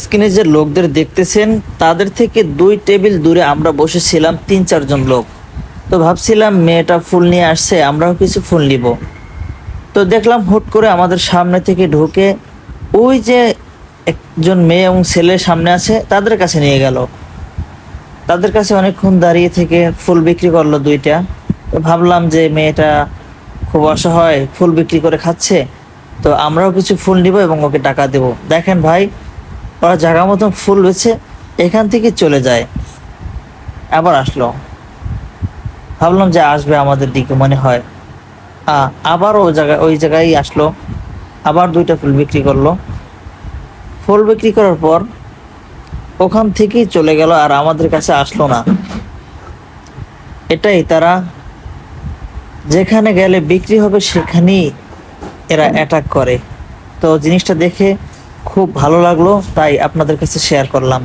স্ক্রিনে যে লোকদের দেখতেছেন তাদের থেকে 2 টেবিল দূরে আমরা বসেছিলাম 3-4 জন লোক। তো ভাবছিলাম মেয়েটা ফুল নিয়ে আসছে, আমরাও কিছু ফুল নিব। তো দেখলাম হুট করে আমাদের সামনে থেকে ঢুকে ওই যে একজন মেয়ে এবং ছেলে সামনে আছে তাদের কাছে নিয়ে গেল। তাদের কাছে অনেকক্ষণ দাঁড়িয়ে থেকে ফুল বিক্রি করলো 2টা। তো ভাবলাম যে মেয়েটা খুব অসহায়, ফুল বিক্রি করে খাচ্ছে, তো আমরাও কিছু ফুল নিব এবং ওকে টাকা দেব। দেখেন ভাই, ওরা জায়গা মতন ফুল বেছে এখান থেকে চলে যায়। আবার আসলো, ভাবলাম যে আসবে আমাদের দিকে মনে হয়। আবার ওই জায়গায় আসলো, আবার 2টা ফুল বিক্রি করলো। ফুল বিক্রি করার পর ওখান থেকেই চলে গেল, আর আমাদের কাছে আসলো না। এটাই তারা, যেখানে গেলে বিক্রি হবে সেখানেই এরা অ্যাটাক করে। তো জিনিসটা দেখে খুব ভালো লাগলো, তাই আপনাদের কাছে শেয়ার করলাম।